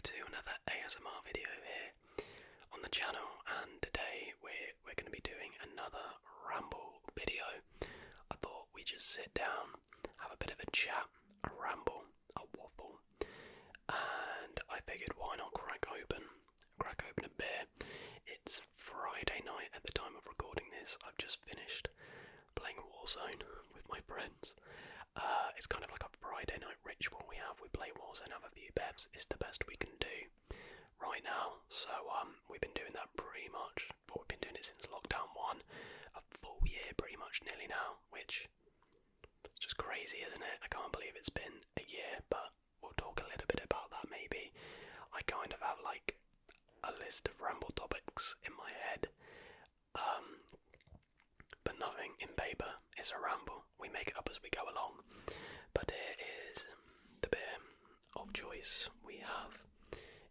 back to another ASMR video here on the channel, and today we're going to be doing another ramble video. I thought we'd just sit down, have a bit of a chat, a ramble, a waffle, and I figured why not crack open a beer. It's Friday night at the time of recording this. I've just finished playing Warzone with my friends. It's kind of like a Friday night ritual we have. We play Warzone, have a few bevs. It's the best we can do right now. So we've been doing that pretty much. We've been doing it since lockdown 1, a full year pretty much nearly now, which is just crazy, isn't it? I can't believe it's been a year, but we'll talk a little bit about that maybe. I kind of have like a list of ramble topics in my head, but nothing in paper is a ramble. We make it up as we go along. But here is the beer of choice we have.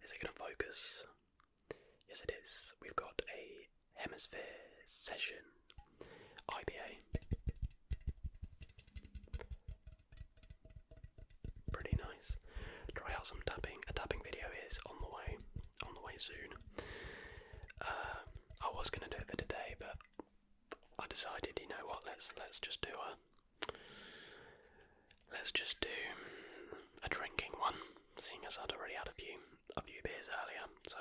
Is it going to focus? Yes, it is. We've got a Hemisphere Session IPA. Pretty nice. Try out some tapping. A tapping video is on the way soon. I was going to do it for today, but I decided, you know what, let's just do a drinking one, seeing as I'd already had a few beers earlier, so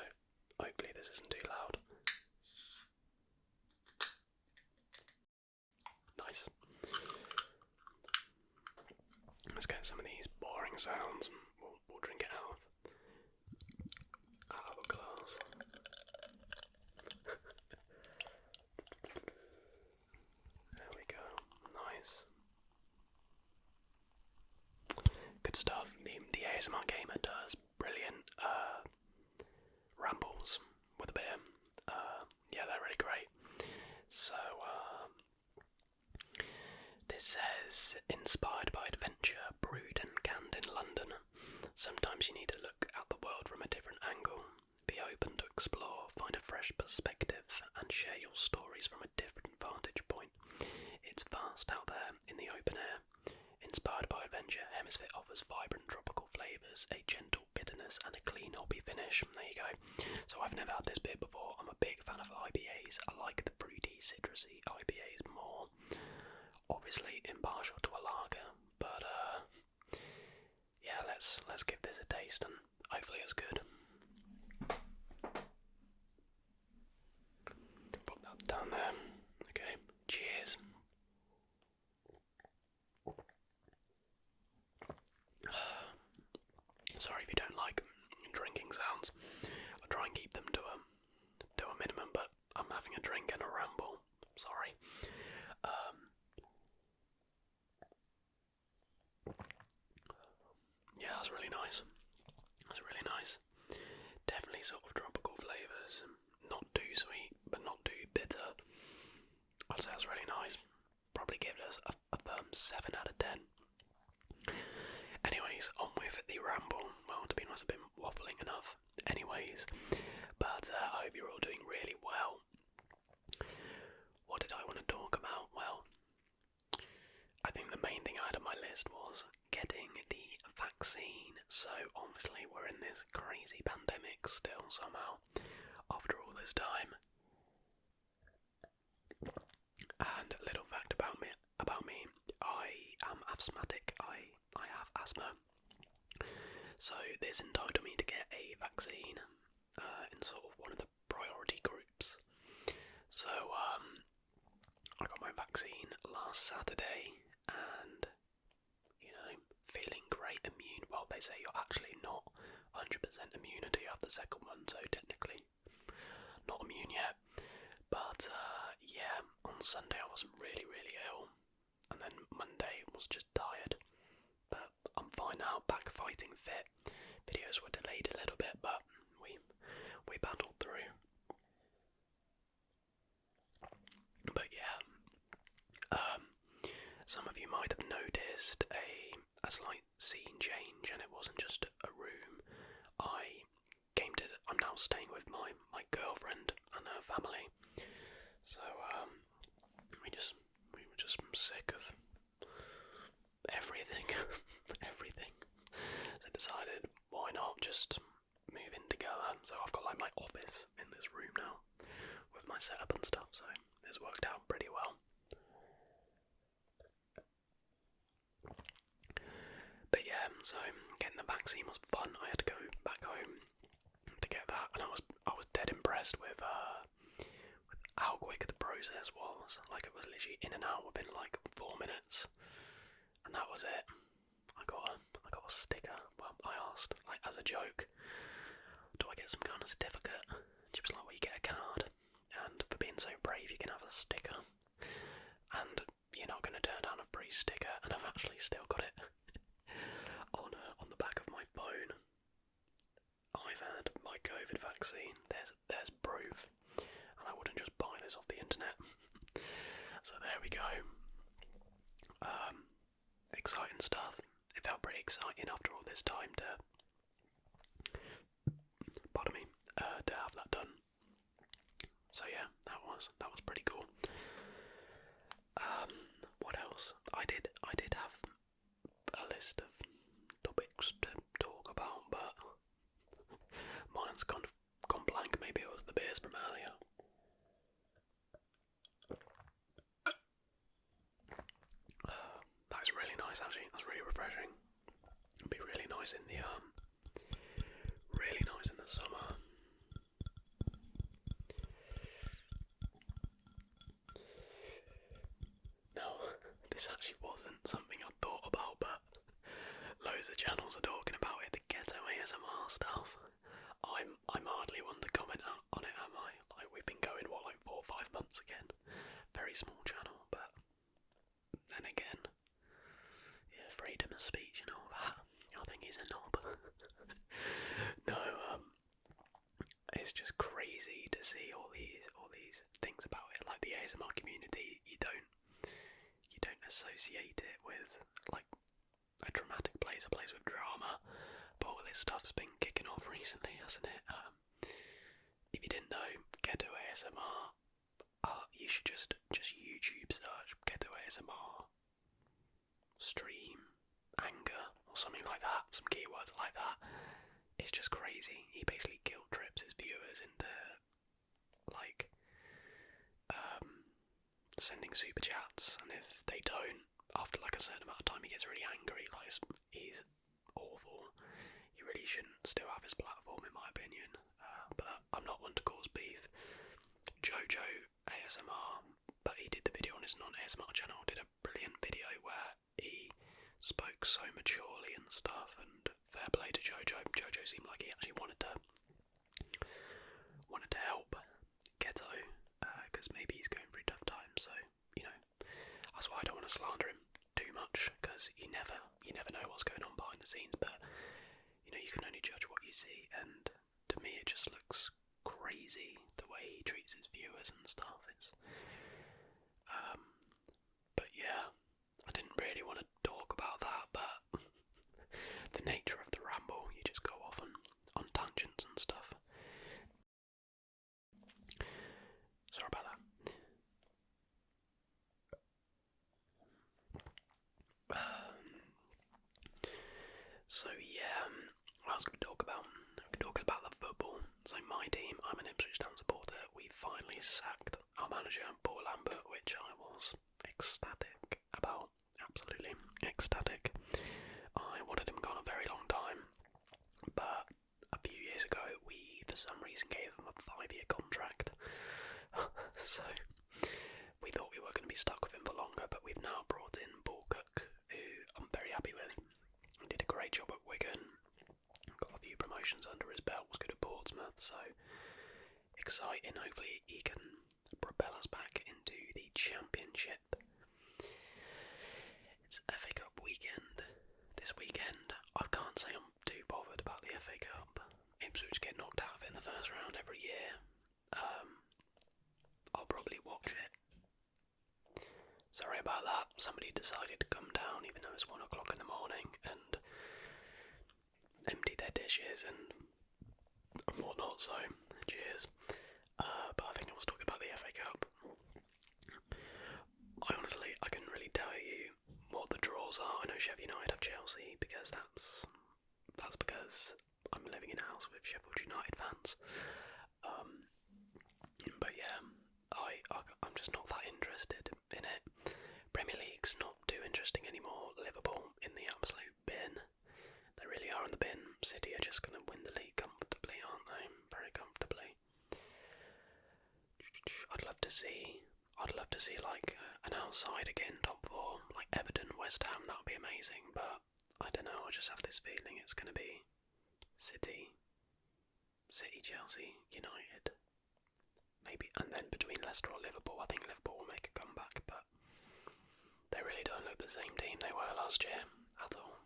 hopefully this isn't too loud. Nice. Let's get some of these boring sounds. We'll drink it out of a glass. There we go. Nice. Good stuff. The ASMR Gamer does brilliant rambles with a beer. Yeah, they're really great. So, this says, inspired by adventure, brewed and canned in London. Sometimes you need to look at the world from a different angle. Be open to explore, find a fresh perspective, and share your stories from a different vantage point. It's vast out there in the open air. Inspired by adventure, Hemisphere offers vibrant tropical flavours, a gentle bitterness, and a clean hoppy finish. There you go. So I've never had this beer before. I'm a big fan of IPAs. I like the fruity, citrusy IPAs more. Obviously impartial to a lager, but yeah, let's give this a taste, and hopefully it's good. Put that down there. Okay, cheers. Sorry if you don't like drinking sounds. I'll try and keep them to a minimum, but I'm having a drink and a ramble. Sorry. Yeah, that's really nice. Definitely sort of tropical flavours. Not too sweet, but not too bitter. I'd say that's really nice. Probably give it a firm 7 out of 10. Anyways, on with the ramble. Well, to be honest, I've been waffling enough. Anyways, but I hope you're all doing really well. What did I want to talk about? Well, I think the main thing I had on my list was getting the vaccine. So obviously we're in this crazy pandemic still somehow, after all this time. And a little fact about me, I am asthmatic. I have asthma. So this entitled me to get a vaccine in sort of one of the priority groups. So I got my vaccine last Saturday, and you know, feeling great, immune. Well, they say you're actually not 100% immune until you have the second one, so technically not immune yet. But yeah, on Sunday I wasn't really ill, and then Monday was just tired. But I'm fine now, back fighting fit. Videos were delayed a little bit, but we battled through. But yeah, some of you might have noticed a slight scene change, and it wasn't just a room. I'm now staying with my girlfriend and her family. So we were just sick of everything. So decided, why not just move my setup and stuff, so it's worked out pretty well. But yeah, so getting the vaccine was fun. I had to go back home to get that, and I was dead impressed with how quick the process was. Like, it was literally in and out within like 4 minutes, and that was it. I got a sticker. Well, I asked, like, as a joke, do I get some kind of certificate? She was like, well, you get a card, and for being so brave, you can have a sticker. And you're not going to turn down a free sticker, and I've actually still got it on the back of my phone. I've had my COVID vaccine. There's proof, and I wouldn't just buy this off the internet. So there we go. Exciting stuff. It felt pretty exciting after all this time to have that done. So yeah, that was pretty cool. What else? I did have a list of topics to talk about, but mine's gone blank. Maybe it was the beers from earlier. That's really nice, actually. That's really refreshing. It'd be really nice in the summer. No, this actually wasn't something I thought about, but loads of channels are talking about it. The ghetto ASMR stuff. I'm hardly one to comment on it, am I? Like, we've been going 4 or 5 months again. Very small channel, but then again, yeah, freedom of speech and all that. I think he's a knob. No, it's just crazy to see all these things about it. Like, the ASMR community, you don't associate it with like a dramatic place, a place with drama. But all this stuff's been kicking off recently, hasn't it? If you didn't know, ghetto ASMR, you should just YouTube search ghetto ASMR stream anger or something like that, some keywords like that. It's just crazy. He basically guilt trips his viewers into like sending super chats, and if they don't, after like a certain amount of time, he gets really angry. Like, he's awful. He really shouldn't still have his platform, in my opinion. But I'm not one to cause beef. Jojo ASMR, but he did the video on his non-ASMR channel, did a brilliant video where he spoke so maturely and stuff, and fair play to Jojo. Jojo seemed like he actually wanted to help Ghetto, because maybe he's going through tough times, so, you know, that's why I don't want to slander him too much, because you never know what's going on behind the scenes, but, you know, you can only judge what you see, and to me it just looks crazy the way he treats his viewers and stuff. It's but yeah, I didn't really want to talk about that, but the nature of the ramble, you just go off on tangents and stuff. Sorry about that. So yeah, what else could we talk about? We could talk about the football. So my team, I'm an Ipswich Town supporter. We finally sacked our manager, Paul Lambert, which I was ecstatic about. Absolutely ecstatic. I wanted him gone a very long time, but a few years ago we, for some reason, gave him a 5-year contract. So we thought we were going to be stuck with him for longer, but we've now brought in Paul Cook, who I'm very happy with. He did a great job at Wigan, got a few promotions under his belt, was good at Portsmouth, so exciting. Hopefully he can propel us back into the Championship. It's FA Cup weekend this weekend. I can't say I'm too bothered about the FA Cup. Ipswich get knocked out of it in the first round every year. I'll probably watch it. Sorry about that. Somebody decided to come down even though it's 1 o'clock in the morning and empty their dishes and whatnot, so cheers. But I think I was talking about the FA Cup. I couldn't really tell you what the draws are. I know Sheffield United have Chelsea because that's because I'm living in a house with Sheffield United fans. But yeah, I'm just not that interested in it. Premier League's not too interesting anymore. Liverpool in the absolute bin. They really are in the bin. City are just going to win the league comfortably, aren't they? Very comfortably. I'd love to see like an outside again, top four, like Everton, West Ham. That would be amazing. But I don't know. I just have this feeling it's going to be City, Chelsea, United, maybe, and then between Leicester or Liverpool. I think Liverpool will make a comeback, but they really don't look the same team they were last year at all.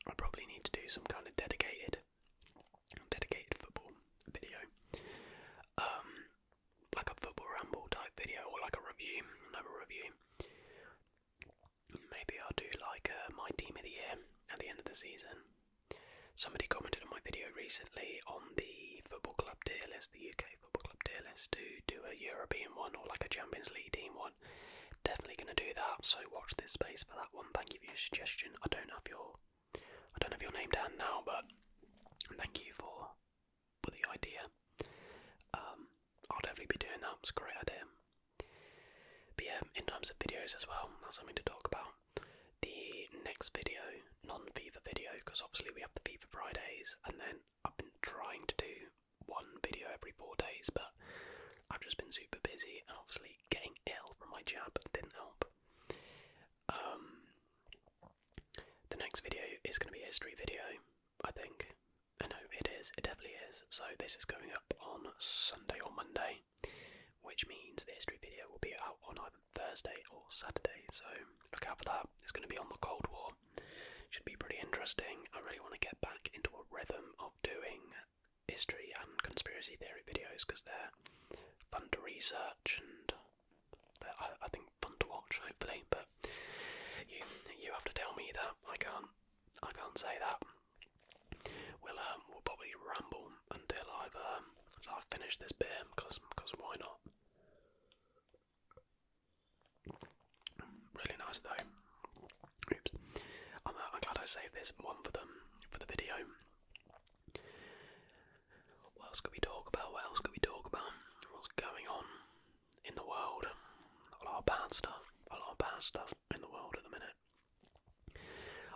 I probably need to do some kind of dedicated football video, like a football ramble type video, or like a review. Maybe I'll do like my team of the year at the end of the season. Somebody commented on my video recently on the football club tier list, the UK football club tier list, to do a European one or like a Champions League team one. Definitely going to do that, so watch this space for that one. Thank you for your suggestion. I don't have your name down now, but thank you for the idea. I'll definitely be doing that. It's a great idea. But yeah, in terms of videos as well, that's something to talk about. The next video, non-FIFA video, because obviously we have the FIFA Fridays, and then I've been trying to do one video every 4 days, but I've just been super busy, and obviously getting ill from my jab didn't help. The next video is going to be a history video, I think. I know it is, it definitely is. So this is going up on Sunday or Monday, which means the history video will be out on either Thursday or Saturday, so look out for that. It's going to be on the Cold War. Should be pretty interesting. I really want to get back into a rhythm of doing history and conspiracy theory videos, because they're fun to research and I think fun to watch, hopefully, but you have to tell me that. I can't say that. We'll probably ramble until I've finished this beer, because why not? Really nice though. Oops. I'm glad I saved this one for the video. What else could we talk about? What's going on in the world? A lot of bad stuff in the world at the minute.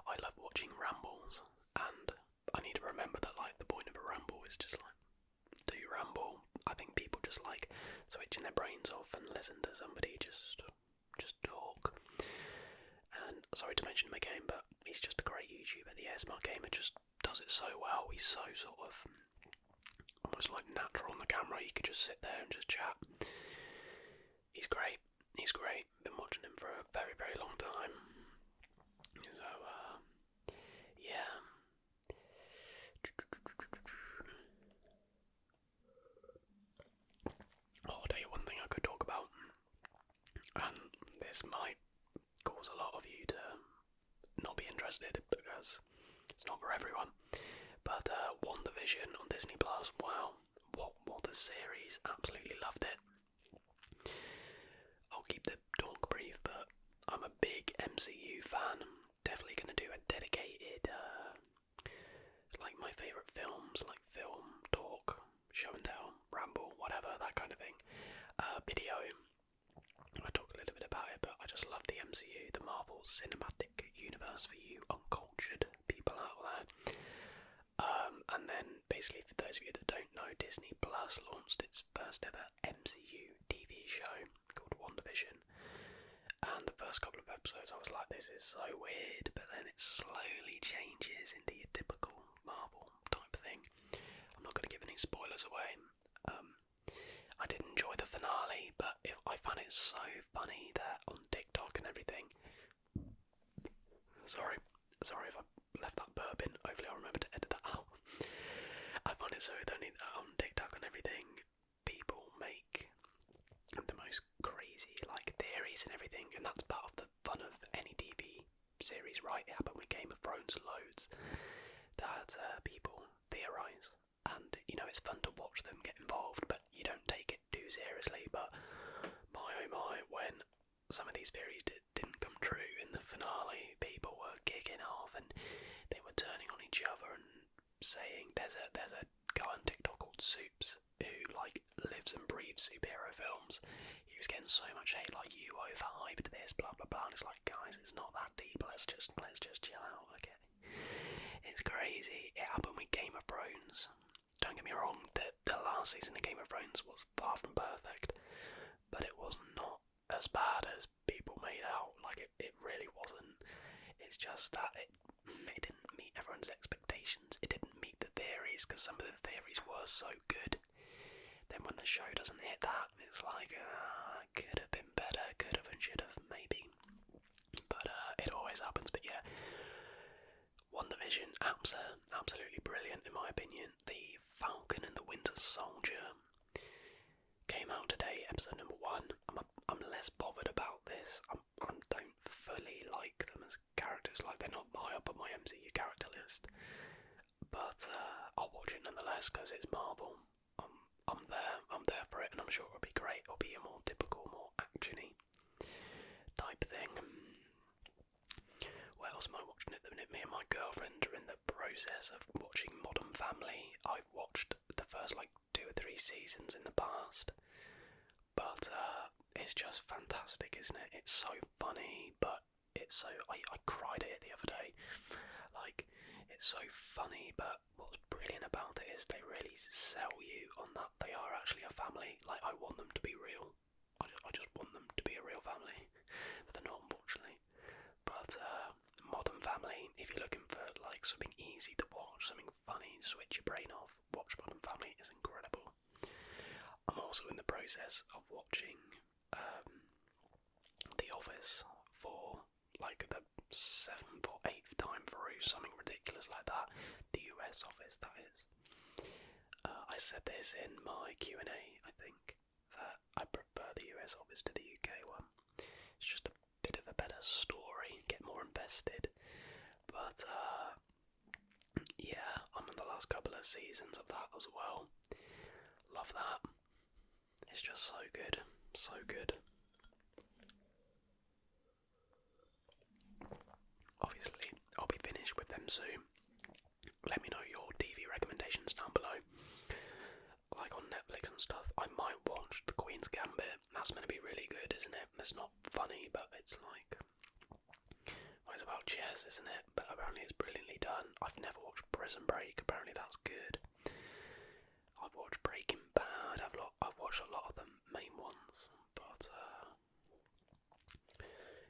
I love watching rambles, and I need to remember that like the point of a ramble is just like, do you ramble? I think people just like switching their brains off and listen to somebody just talk. And sorry to mention my game, but he's just a great YouTuber. The ASMR gamer just does it so well. He's so sort of almost like natural on the camera. You could just sit there and just chat. He's great. Been watching him for a very, very long time. So yeah. I'll tell you one thing I could talk about, and this might cause a lot of you to not be interested because it's not for everyone. But WandaVision on Disney Plus, wow, what a series! Absolutely loved it. I'll keep the talk brief, but I'm a big MCU fan. Definitely going to do a dedicated, like my favourite films, like film, talk, show and tell, ramble, whatever, that kind of thing, video. I talk a little bit about it, but I just love the MCU, the Marvel Cinematic Universe, for you uncultured people out there. And then, basically, for those of you that don't know, Disney Plus launched its first ever MCU TV show called WandaVision. And the first couple of episodes, I was like, this is so weird, but then it slowly changes into your typical Marvel type thing. I'm not going to give any spoilers away. I did enjoy the finale, but I found it so funny that on TikTok and everything. Sorry if I left that burp in. Hopefully I'll remember to edit that out. I find it so funny that on TikTok and everything, people make the most crazy like theories and everything, and that's part of the fun of any TV series, right? It happened with Game of Thrones loads, that people theorise, and it's fun to watch them get involved, but you don't take it too seriously. But my oh my, when some of these theories didn't come true in the finale, people were kicking off and they were turning on each other and saying, there's a guy on TikTok Soups, who like lives and breathes superhero films, he was getting so much hate, like, you overhyped this, blah blah blah. And it's like, guys, it's not that deep. Let's just chill out, okay? It's crazy. It happened with Game of Thrones. Don't get me wrong, the last season of Game of Thrones was far from perfect, but it was not as bad as people made out. Like, it really wasn't. It's just that it didn't meet everyone's expectations. It didn't meet the theories, because some of the theories were so good. Then when the show doesn't hit that, it's like, could have been better, could have and should have, maybe. But it always happens. But yeah, WandaVision, absolutely brilliant in my opinion. The Falcon and the Winter Soldier came out today, episode number 1. I'm less bothered about this. I don't fully like them as characters. Like, they're not high up on my MCU character list, but I'll watch it nonetheless because it's Marvel. I'm there for it, and I'm sure it'll be great. It'll be a more typical, more actiony type thing. What else am I watching at the minute? Me and my girlfriend are in the process of watching Modern Family. I've watched the first 2 or 3 seasons in the past, but it's just fantastic, isn't it? It's so funny, but it's so... I cried at it the other day. Like, it's so funny, but what's brilliant about it is they really sell you on that they are actually a family. Like, I want them to be real. I just want them to be a real family, but they're not, unfortunately. But Modern Family, if you're looking for something easy to watch, something funny, switch your brain off, watch Modern Family. It's incredible. I'm also in the process of watching The Office for the 7th or 8th time through, something ridiculous like that. The US Office, that is. I said this in my Q&A, I think, that I prefer the US Office to the UK one. It's just a bit of a better story, get more invested. But yeah, I'm in the last couple of seasons of that as well. Love that. It's just so good, so good. Obviously, I'll be finished with them soon. Let me know your TV recommendations down below. Like on Netflix and stuff. I might watch The Queen's Gambit. That's meant to be really good, isn't it? It's not funny, but it's it's about chess, isn't it? But apparently it's brilliantly done. I've never watched Prison Break. Apparently that's good. I've watched Breaking Bad. I've watched a lot of the main ones, but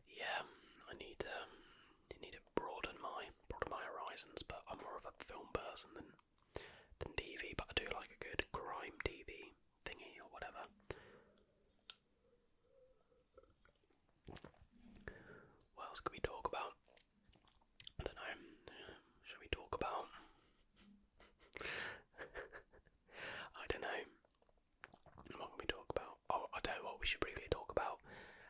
yeah, I need to broaden my horizons. But I'm more of a film person than TV. But I do like a good crime TV thingy or whatever. What else can we talk about? I don't know. Should we talk about? I don't know. What can we talk about? Oh, I tell you what, we should briefly talk about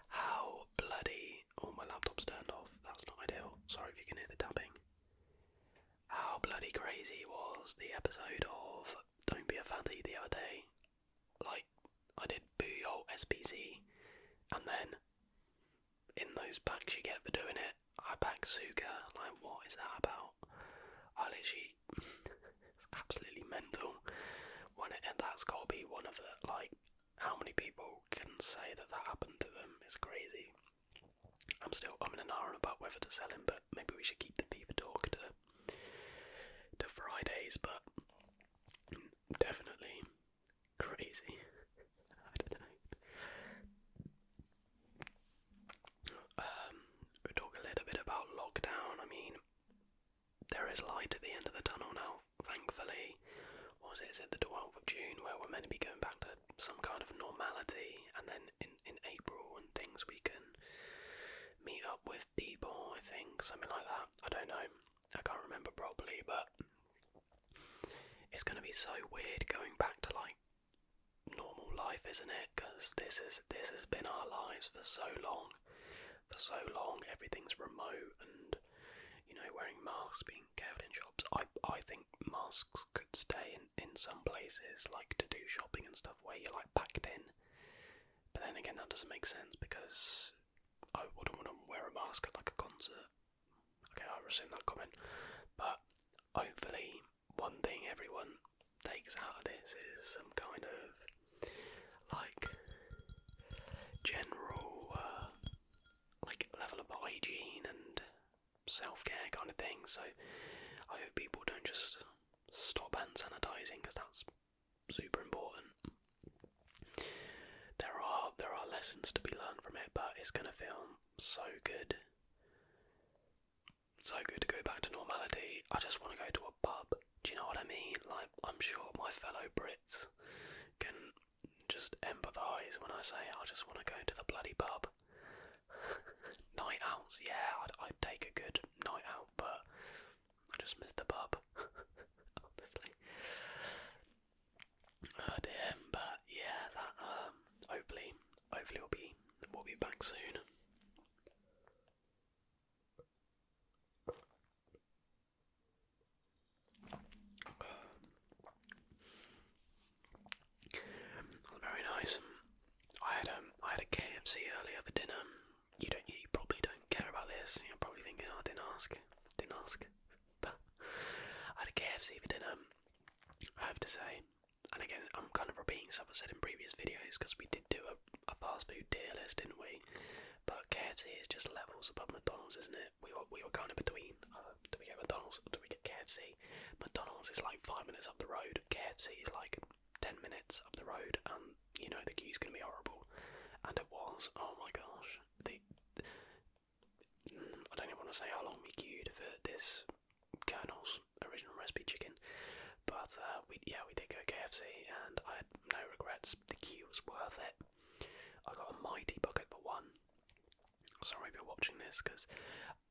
how bloody... Oh, my laptop's turned off. That's not ideal. Sorry if you can hear the tapping. How bloody crazy was the episode of Don't Be a Fatty the other day. I did Booyah SPC, and then in those packs you get for doing it, I pack Suga. What is that about? I literally... it's absolutely mental. And that's got to be one of the, how many people can say that happened to them? It's crazy. I'm in an hour about whether to sell him, but maybe we should keep the FIFA talk to Fridays, but definitely crazy. I don't know. We'll talk a little bit about lockdown. I mean, there is light at the end of the tunnel now, thankfully. Is it the 12th of June where we're meant to be going back to some kind of normality, and then in April and things we can meet up with people, I think, something like that. I don't know, I can't remember properly, but it's going to be so weird going back to normal life, isn't it? Because this has been our lives for so long. Everything's remote, and wearing masks, being careful in shops. I think masks could stay in some places, to do shopping and stuff, where you're packed in. But then again, that doesn't make sense, because I wouldn't want to wear a mask at a concert. Okay, I'll resume that comment. But hopefully, one thing everyone takes out of this is some kind of like general like level of hygiene and self-care kind of thing. So I hope people don't just stop hand sanitising, because that's super important. There are lessons to be learned from it, but it's gonna feel so good. So good to go back to normality. I just want to go to a pub. Do you know what I mean? Like, I'm sure my fellow Brits can just empathise when I say I just want to go to the bloody pub. Night outs, yeah, I'd take a good night out, but I just miss the pub. Honestly. Oh dear, but yeah, that hopefully we'll be back soon. Very nice. I had a KFC earlier for dinner. You probably don't care about this. You're probably thinking, oh, I didn't ask. But I had a KFC for dinner. I have to say, and again, I'm kind of repeating stuff I said in previous videos, because we did do a fast food tier list, didn't we? But KFC is just levels above McDonald's, isn't it? We were kind of between. Do we get McDonald's or do we get KFC? McDonald's is like 5 minutes up the road. KFC is like 10 minutes up the road, and you know the queue's going to be horrible. And it was, oh my gosh. I don't even want to say how long we queued for this Colonel's original recipe chicken, but we did go KFC, and I had no regrets. The queue was worth it. I got a mighty bucket for one. Sorry if you're watching this,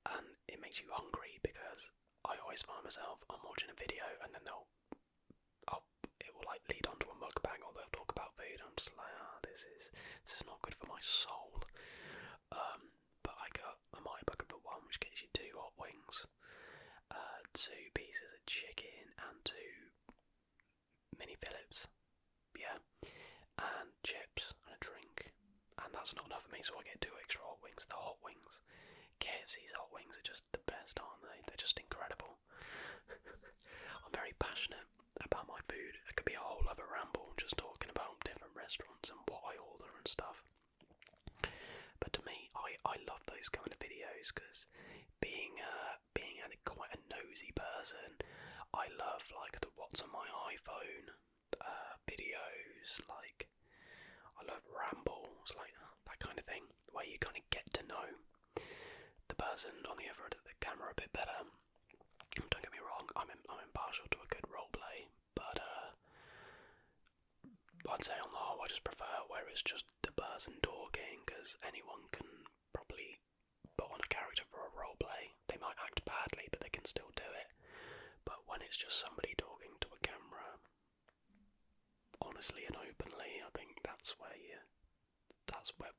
and it makes you hungry, because I always find myself, I'm watching a video and then it will like lead onto a mukbang, or they'll talk about food. I'm just like, this is not good for my soul. But I got a mighty bucket for one, which gets you 2 hot wings, 2 pieces of chicken, and 2 mini fillets, yeah, and chips and a drink. And that's not enough for me, so I get 2 extra hot wings. The hot wings, KFC's hot wings are just the best, aren't they? They're just incredible. I'm very passionate about my food. It could be a whole other ramble, just talking about different restaurants and what I order and stuff. But to me, I love those kind of videos, because being quite a nosy person, I love like the what's on my iPhone videos. Like, I love rambles, like that kind of thing, where you kind of get to know the person on the other end of the camera a bit better. Don't get me wrong, I'm impartial to a good roleplay, but I'd say on the whole I just prefer where it's just the person talking, because anyone can probably put on a character for a roleplay. They might act badly, but they can still do it. But when it's just somebody talking to a camera, honestly and openly, I think that's where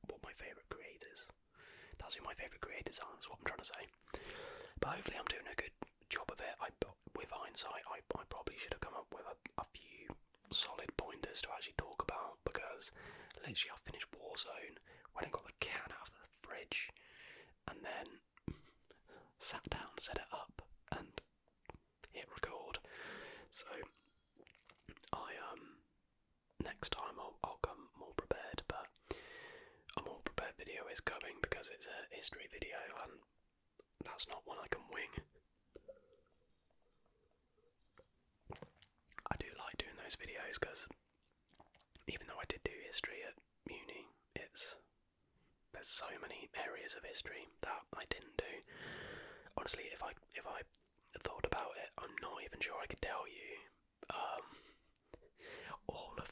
what my favourite creators. That's who my favourite creators are. Is what I'm trying to say. But hopefully, I'm doing a good job of it. With hindsight, I probably should have come up with a few solid pointers to actually talk about, because literally I finished Warzone when I got the can out of the fridge, and then sat down, set it up, and hit record. So next time I'll come more prepared, but a more prepared video is coming, because it's a history video, and that's not one I can wing. I do like doing those videos, because even though I did do history at uni, there's so many areas of history that I didn't do. Honestly, if I thought about it, I'm not even sure I could tell you all of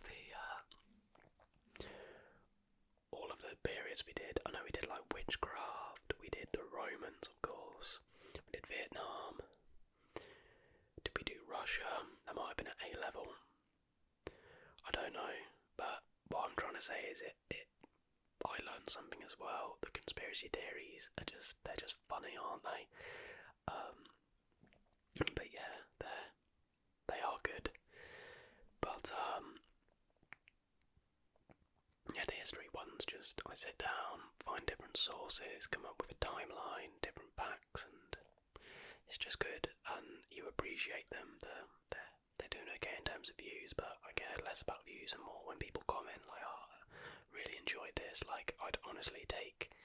the periods we did. I know we did like witchcraft, we did the Romans, of course, we did Vietnam. Did we do Russia? That might have been at A level. I don't know, but what I'm trying to say is I learned something as well. The conspiracy theories they're just funny, aren't they? But yeah, they are good. But yeah, the history ones, just I sit down, find different sources, come up with a timeline, different facts, and it's just good, and you appreciate them. They're doing okay in terms terms of views, but I care less about views and more when people comment like, "Oh, really enjoyed this." Like, I'd honestly take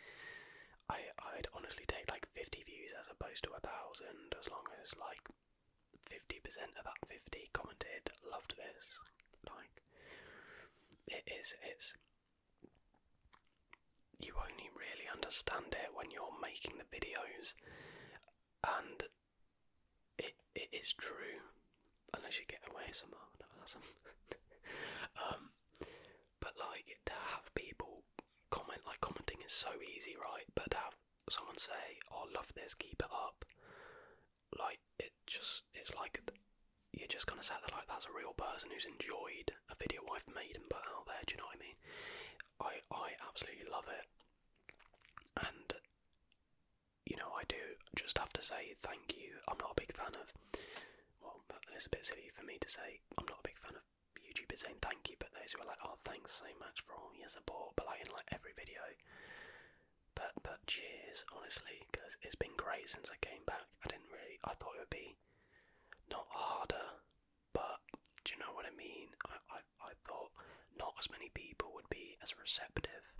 like 50 views as opposed to 1,000, as long as like 50% of that 50 commented, "Loved this." Like, it's you only really understand it when you're making the videos, and it is true, unless you get away somehow. No, that's but like, to have people comment, like, commenting is so easy, right? But to have someone say, "Oh, love this, keep it up," like, it's like you're just gonna sat there like, that's a real person who's enjoyed a video I've made and put out there. Do you know what I mean? I absolutely love it, and you know, I do just have to say thank you. I'm not a big fan of, well, it's a bit silly for me to say, I'm not a big fan of YouTubers saying thank you, but those who are like, "Oh, thanks so much for all your support," but like in like every video. But cheers, honestly, because it's been great since I came back. I thought it would be not harder, but do you know what I mean? I thought not as many people would be as receptive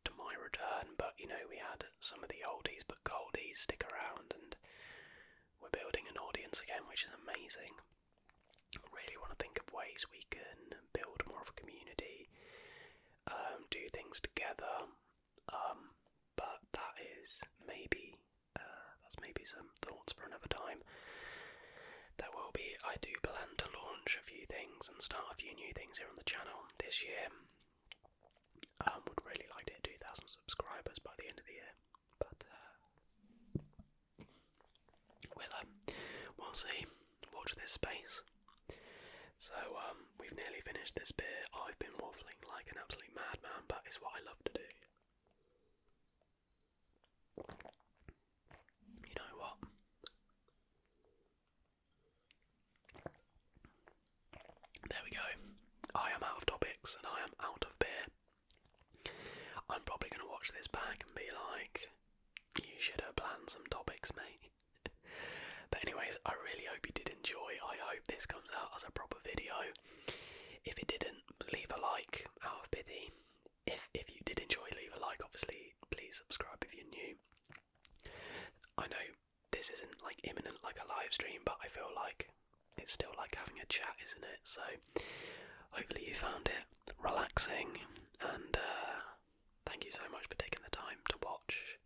to my return, but you know, we had some of the oldies but goldies stick around, and we're building an audience again, which is amazing. I really want to think of ways we can build more of a community, do things together, but that's maybe some thoughts for another time. I do plan to launch a few things and start a few new things here on the channel this year. Would really like to hit 2,000 subscribers by the end of the year, but we'll see. Watch this space. So we've nearly finished this beer. I've been waffling like an absolute madman, but it's what I love to do. You know what? There we go. I am out of topics and I am out of beer. I'm probably going to watch this back and be like, "You should have planned some topics, mate." But anyways, I really hope you did enjoy. I hope this comes out as a proper video. If it didn't, leave a like out of pity. If you did enjoy, leave a like. Obviously, please subscribe if you're new. I know this isn't like imminent like a live stream, but I feel like it's still like having a chat, isn't it? So hopefully you found it relaxing, and thank you so much for taking the time to watch.